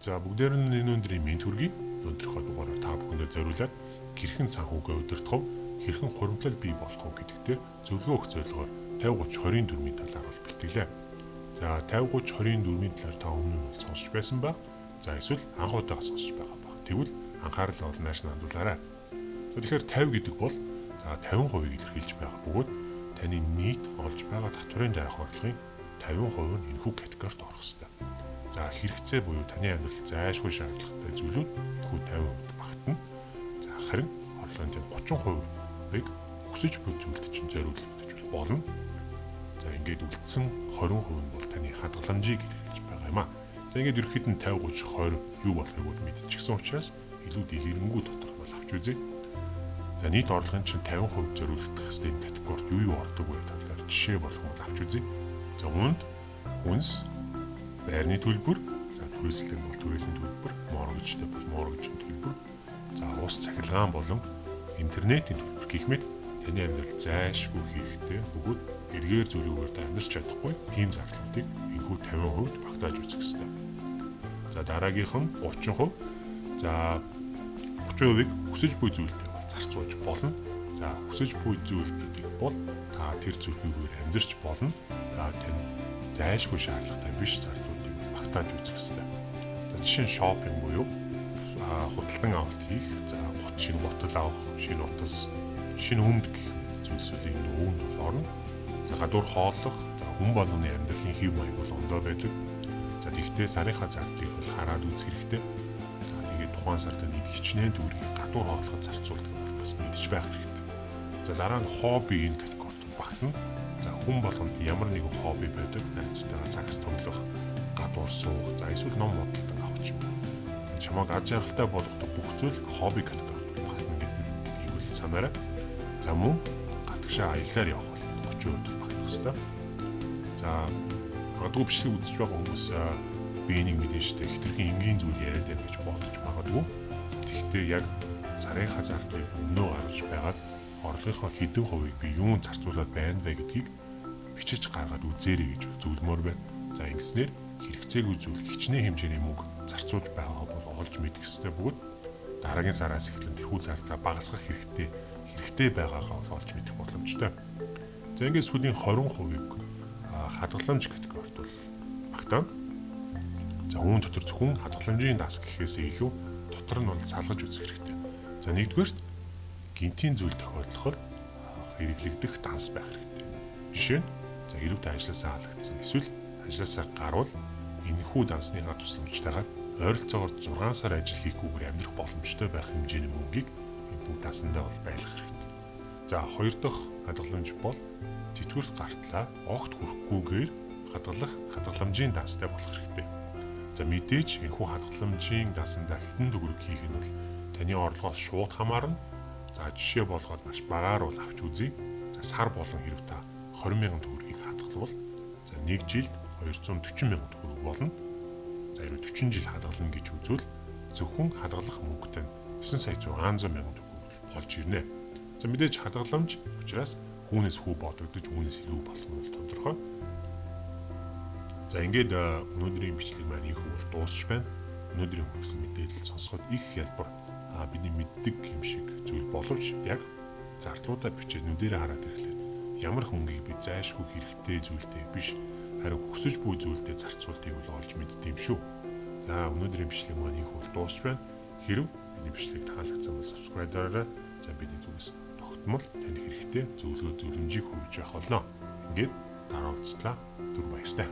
За бүгдээр нь энэ өдрийн мэнд хүргэе. Өнөөдрийнхөө дугаараар та бүхэндээ зориулаад хэрхэн санхүүгээ удирдах вэ? Хэрхэн хуримтлал бий болох вэ гэдэгтээ зөвлөгөө өгөх зорилгоор 50-30-24-ийн талаар бол бэлтгэлээ. За 50-30-24-ийн талаар та өмнө нь сонсч байсан ба. За эсвэл анх удаа сонсч байгаа ба. Тэгвэл анхаарал бол нааш хандуулаарай. За тэгэхээр 50 гэдэг бол за 50% илэрхийлж байгаа бөгөөд таны нийт олж байгаа татврын дараах орлогын 50% нь энэхүү категорид орох ёстой. За хэрэгцээ буюу таны амьдрал зайлшгүй шаардлагатай зүйлүүд энэхүү 50% багтана. За харин орлогын тань 30%-ыг өсөж буй зүйлд чинь зориулагдаж болно. За ингээд үлдсэн 20% нь бол таны хадгаламжийг илэрхийлж байгаа юм аа. За ингээд ерөөхдөө 50-30-20 юу болохыг бол мэдчихсэн учраас илүү дэлгэрэнгүй тодорхойл авч үзье. За нийт орлогын чинь 50% зориулагдах хэвээр энэ категорид юу ордог вэ талаар жишээ болгон авч үзье. За үүнд хүнс, байрны төлбөр, за түрээслэг бол түрээсийн төлбөр, моргожтой бол моргожийн төлбөр, за ус цахилгаан болон интернетийн төлбөр гэх мэт таны амьдрал зайлшгүй хэрэгтэй бөгөөд эргээр зөвлөгөөр та амьдарч чадахгүй тийм зардлуудыг энэхүү 50% багтааж үзэх ёстой. За дараагийнх нь 30%. За 30%-ыг хүсэж буй зүйлдээ зарцуулж болно. За хүсэж буй зүйл гэдэг бол та тэр зүйлээр амьдарч болно. За тань зайлшгүй шаардлагатай биш зардлуудыг багтааж үзэх ёстой. За жишээ нь шопинг буюу худалдан авалт хийх, за шинэ ботал авах, шинэ утас, шинэ өмд гэх мэт зүйлсүүдийн өвөнд орно. За гадуур хооллох, за хүн болгоны амьдралын хэв маяг бол ондоо байдаг. За тэгтээ сарынхаа зардлыг бол хараад үзэх хэрэгтэй. За тэгээд тухайн сард нийт хичнээн төгрөгийг гадуур хооллоход зарцуулдаг бол бас мэдж байх хэрэгтэй. За дараа нь хобби энэ категорид багтана. За хүн болгонд ямар нэгэн хобби байдаг. Найзтайгаа сакс тоглох, гадуур суух, за эсвэл ном унталт авах юм. Чамайг аз жаргалтай болгодог бүх зүйл хобби категорид багтана гэдгийг бол санаарай. За мөн гадагшаа аяллаар явах бол 30% багтах ёстой. За магадгүй бичлэг үзэж байгаа хүмүүс би энийг мэдэн штэ хитрхийн энгийн зүйл яриад байна гэж бодож магадгүй. Тэгэхдээ яг сарынхаа зардлыг өмнөө гаргаж байгаад орлогынхоо хэдэн хувийг би юунд зарцуулаад байна вэ гэдгийг бичиж гаргаад үзээрэй гэж зөвлөмөр байна. За ингэснээр хэрэгцээгүй зүйл хичнээн хэмжээний мөнгө зарцуулж байгаа бол олж мэдэх ёстой бөгөөд дараагийн сараас эхлэн тэрхүү зардлаа багасгах хэрэгтэй байгаагаа олж мэдэх боломжтой. За ингээд сүүлийн 20%-ийг хадгаламж категорид бол багтаана. За үүн дотор зөвхөн хадгаламжийн дас гэхээсээ илүү дотор нь бол салгаж үзэх хэрэгтэй. За нэгдүгээр гинтийн зүйл тохиолдоход хэрэглэгдэх данс байх хэрэгтэй. Жишээ нь за хэрвээ та ажилласаа халагдсан эсвэл ажилласаа гарвал энэхүү дансныхаа тусламжтайгаар ойролцоогоор 6 сар ажил хийхгүйгээр амьдрах боломжтой байх хэмжээний мөнгийг энэ дансандаа бол байлгах хэрэгтэй. За хоёр дахь хадгаламж бол тэтгэврт гартлаа огт хүрэхгүйгээр хадгаламжийн данстай болох хэрэгтэй. За мэдээж энэхүү хадгаламжийн дансандаа хэдэн төгрөг хийх нь бол таны орлогоос шууд хамаарна. За жишээ болгоод маш багаар бол авч үзье. За сар болон хэрэг та 20,000 төгрөгийг хадгалвал за 1 жилд 240,000 төгрөг болно. За хэрвээ 40 жил хадгална гэж үзвэл зөвхөн хадгалах мөнгөтэй 9,600,000 төгрөг болж ирнэ. За мэдээж хадгаламж учраас хүүнээс хүү бодогдож үүнээс илүү болох нь бол тодорхой. За ингээд өнөөдрийн бичлэг маань их бол дуусч байна. Өнөөдрийн хүргэсэн мэдээлэл сонсоход их хялбар бидний мэддэг юм шиг зүйл боловч яг зардлуудаа бичээд нүдэрээ хараад ирэхлээр ямар их мөнгийг би зайлшгүй хэрэгтэй зүйлтэй биш харин хүсэж буй зүйлдээ зарцуултыг бол олж мэддэм шүү. За өнөөдрийн бичлэг маань их бол дуусч байна. Хэрв бидний бичлэг таалагдсан бол subscribe дараарай. За бидний зүгээс тогтмол танд хэрэгтэй зөвлөгөө зөвлөмжийг хүргэж явах болно. Ингээд дараа уулзлаа. Түр баяртай.